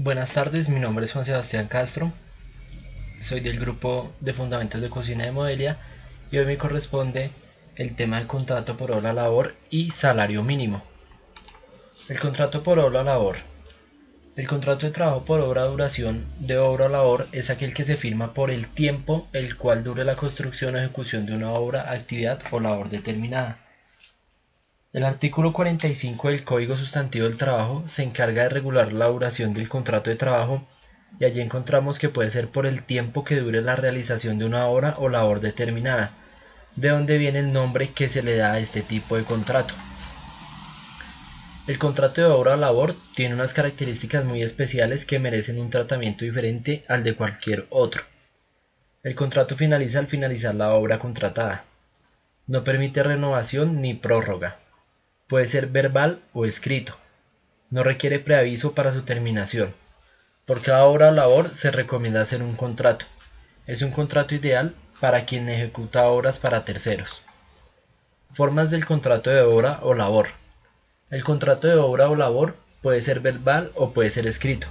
Buenas tardes, mi nombre es Juan Sebastián Castro, soy del grupo de Fundamentos de Cocina de Modelia y hoy me corresponde el tema de contrato por hora labor y salario mínimo. El contrato por hora labor. El contrato de trabajo por hora duración de obra o labor es aquel que se firma por el tiempo el cual dure la construcción o ejecución de una obra, actividad o labor determinada. El artículo 45 del Código Sustantivo del Trabajo se encarga de regular la duración del contrato de trabajo y allí encontramos que puede ser por el tiempo que dure la realización de una obra o labor determinada, de donde viene el nombre que se le da a este tipo de contrato. El contrato de obra o labor tiene unas características muy especiales que merecen un tratamiento diferente al de cualquier otro. El contrato finaliza al finalizar la obra contratada. No permite renovación ni prórroga. Puede ser verbal o escrito. No requiere preaviso para su terminación. Por cada obra o labor se recomienda hacer un contrato. Es un contrato ideal para quien ejecuta obras para terceros. Formas del contrato de obra o labor. El contrato de obra o labor puede ser verbal o puede ser escrito.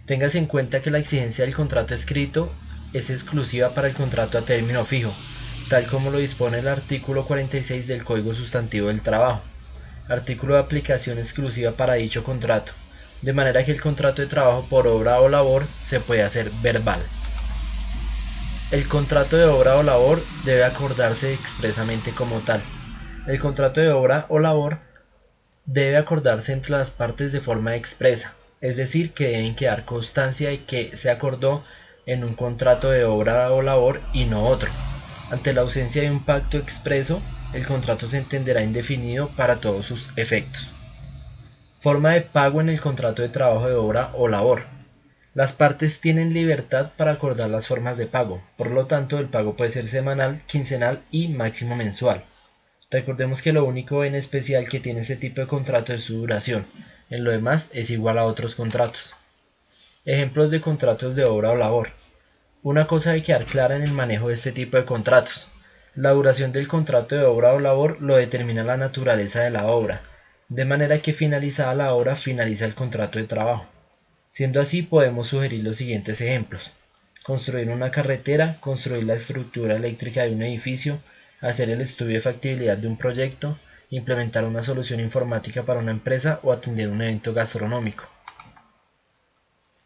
Téngase en cuenta que la exigencia del contrato escrito es exclusiva para el contrato a término fijo, tal como lo dispone el artículo 46 del Código Sustantivo del Trabajo. Artículo de aplicación exclusiva para dicho contrato, de manera que el contrato de trabajo por obra o labor se puede hacer verbal. El contrato de obra o labor debe acordarse expresamente como tal. El contrato de obra o labor debe acordarse entre las partes de forma expresa, es decir, que deben quedar constancia de que se acordó en un contrato de obra o labor y no otro. Ante la ausencia de un pacto expreso, el contrato se entenderá indefinido para todos sus efectos. Forma de pago en el contrato de trabajo de obra o labor. Las partes tienen libertad para acordar las formas de pago, por lo tanto el pago puede ser semanal, quincenal y máximo mensual. Recordemos que lo único en especial que tiene este tipo de contrato es su duración, en lo demás es igual a otros contratos. Ejemplos de contratos de obra o labor. Una cosa debe quedar clara en el manejo de este tipo de contratos. La duración del contrato de obra o labor lo determina la naturaleza de la obra, de manera que finalizada la obra finaliza el contrato de trabajo. Siendo así, podemos sugerir los siguientes ejemplos: construir una carretera, construir la estructura eléctrica de un edificio, hacer el estudio de factibilidad de un proyecto, implementar una solución informática para una empresa o atender un evento gastronómico.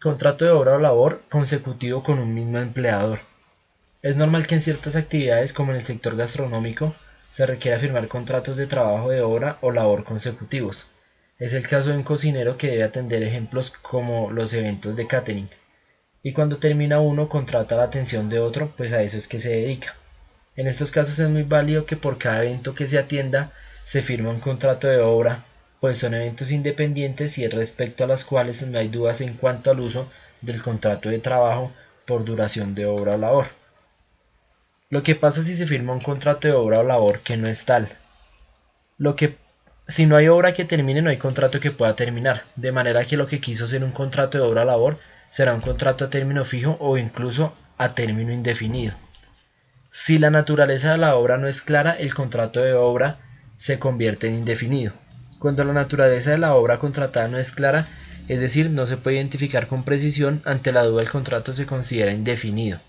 Contrato de obra o labor consecutivo con un mismo empleador. Es normal que en ciertas actividades, como en el sector gastronómico, se requiera firmar contratos de trabajo de obra o labor consecutivos. Es el caso de un cocinero que debe atender ejemplos como los eventos de catering. Y cuando termina uno, contrata la atención de otro, pues a eso es que se dedica. En estos casos es muy válido que por cada evento que se atienda se firme un contrato de obra, pues son eventos independientes y respecto a las cuales no hay dudas en cuanto al uso del contrato de trabajo por duración de obra o labor. Lo que pasa si se firma un contrato de obra o labor que no es tal. Lo que Si no hay obra que termine, no hay contrato que pueda terminar, de manera que lo que quiso ser un contrato de obra o labor será un contrato a término fijo o incluso a término indefinido. Si la naturaleza de la obra no es clara, el contrato de obra se convierte en indefinido. Cuando la naturaleza de la obra contratada no es clara, es decir, no se puede identificar con precisión, ante la duda el contrato se considera indefinido.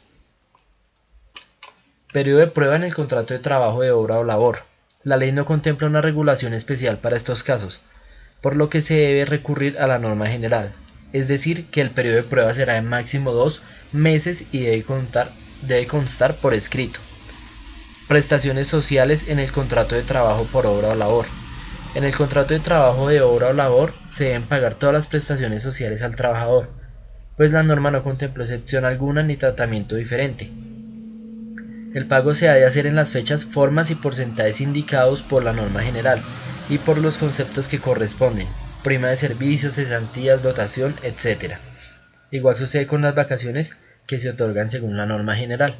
Periodo de prueba en el contrato de trabajo de obra o labor. La ley no contempla una regulación especial para estos casos, por lo que se debe recurrir a la norma general, es decir, que el periodo de prueba será de máximo 2 meses y debe constar por escrito. Prestaciones sociales en el contrato de trabajo por obra o labor. En el contrato de trabajo de obra o labor se deben pagar todas las prestaciones sociales al trabajador, pues la norma no contempló excepción alguna ni tratamiento diferente. El pago se ha de hacer en las fechas, formas y porcentajes indicados por la norma general y por los conceptos que corresponden: prima de servicios, cesantías, dotación, etc. Igual sucede con las vacaciones, que se otorgan según la norma general.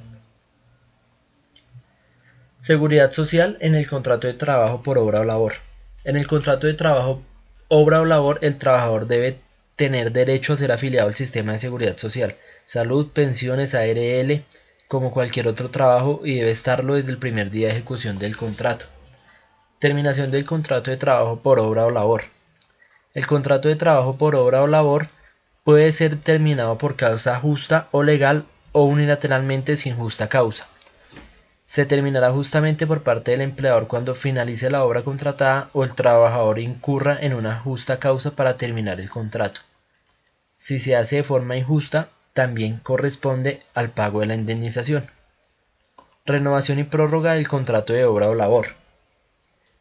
Seguridad social en el contrato de trabajo por obra o labor. En el contrato de trabajo, obra o labor, el trabajador debe tener derecho a ser afiliado al sistema de seguridad social, salud, pensiones, ARL, como cualquier otro trabajo, y debe estarlo desde el primer día de ejecución del contrato. Terminación del contrato de trabajo por obra o labor. El contrato de trabajo por obra o labor puede ser terminado por causa justa o legal o unilateralmente sin justa causa. Se terminará justamente por parte del empleador cuando finalice la obra contratada o el trabajador incurra en una justa causa para terminar el contrato. Si se hace de forma injusta, también corresponde al pago de la indemnización. Renovación y prórroga del contrato de obra o labor.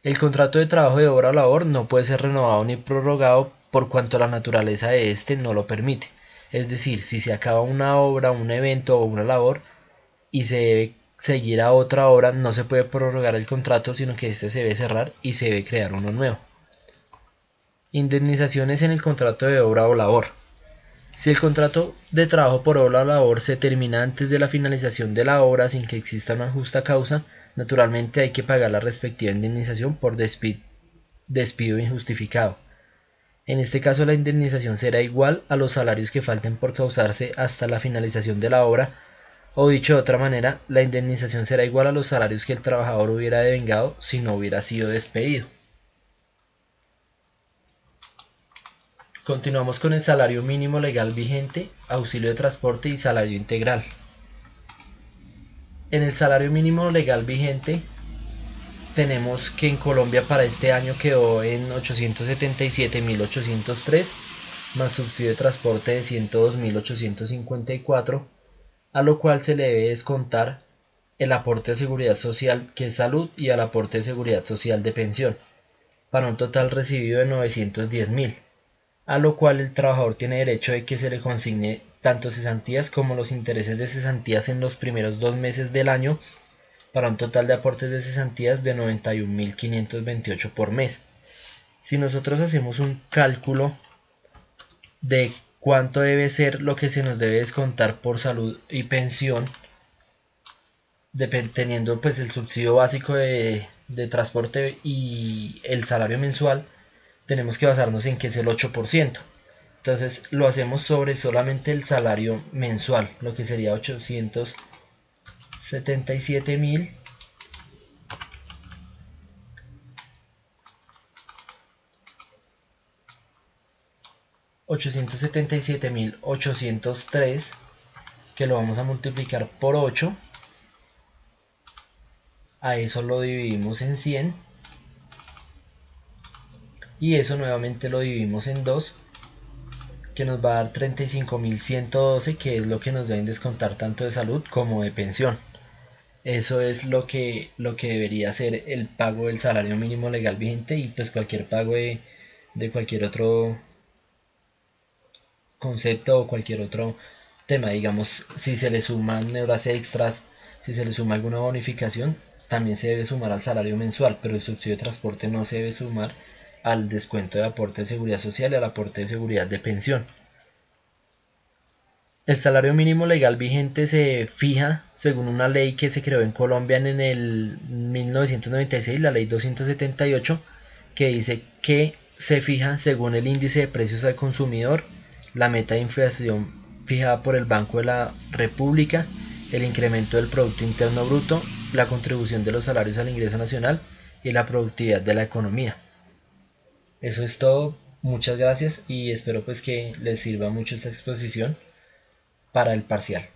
El contrato de trabajo de obra o labor no puede ser renovado ni prorrogado por cuanto la naturaleza de éste no lo permite. Es decir, si se acaba una obra, un evento o una labor y se debe seguir a otra obra, no se puede prorrogar el contrato, sino que este se debe cerrar y se debe crear uno nuevo. Indemnizaciones en el contrato de obra o labor. Si el contrato de trabajo por obra o labor se termina antes de la finalización de la obra sin que exista una justa causa, naturalmente hay que pagar la respectiva indemnización por despido injustificado. En este caso la indemnización será igual a los salarios que falten por causarse hasta la finalización de la obra, o dicho de otra manera, la indemnización será igual a los salarios que el trabajador hubiera devengado si no hubiera sido despedido. Continuamos con el salario mínimo legal vigente, auxilio de transporte y salario integral. En el salario mínimo legal vigente tenemos que en Colombia para este año quedó en 877.803, más subsidio de transporte de 102.854, a lo cual se le debe descontar el aporte de seguridad social que es salud y el aporte de seguridad social de pensión, para un total recibido de 910.000, a lo cual el trabajador tiene derecho de que se le consigne tanto cesantías como los intereses de cesantías en los primeros 2 meses del año, para un total de aportes de cesantías de 91.528 por mes. Si nosotros hacemos un cálculo de cuánto debe ser lo que se nos debe descontar por salud y pensión, teniendo pues el subsidio básico de transporte y el salario mensual, tenemos que basarnos en que es el 8%. Entonces lo hacemos sobre solamente el salario mensual, lo que sería 877.000 877.803, que lo vamos a multiplicar por 8, a eso lo dividimos en 100 y eso nuevamente lo dividimos en 2, que nos va a dar 35.112, que es lo que nos deben descontar tanto de salud como de pensión. Eso es lo que debería ser el pago del salario mínimo legal vigente, y pues cualquier pago de cualquier otro concepto o cualquier otro tema. Digamos, si se le suman horas extras, si se le suma alguna bonificación, también se debe sumar al salario mensual, pero el subsidio de transporte no se debe sumar al descuento de aporte de seguridad social y al aporte de seguridad de pensión. El salario mínimo legal vigente se fija según una ley que se creó en Colombia en el 1996, la ley 278, que dice que se fija según el índice de precios al consumidor, la meta de inflación fijada por el Banco de la República, el incremento del Producto Interno Bruto, la contribución de los salarios al ingreso nacional y la productividad de la economía. Eso es todo, muchas gracias y espero pues que les sirva mucho esta exposición para el parcial.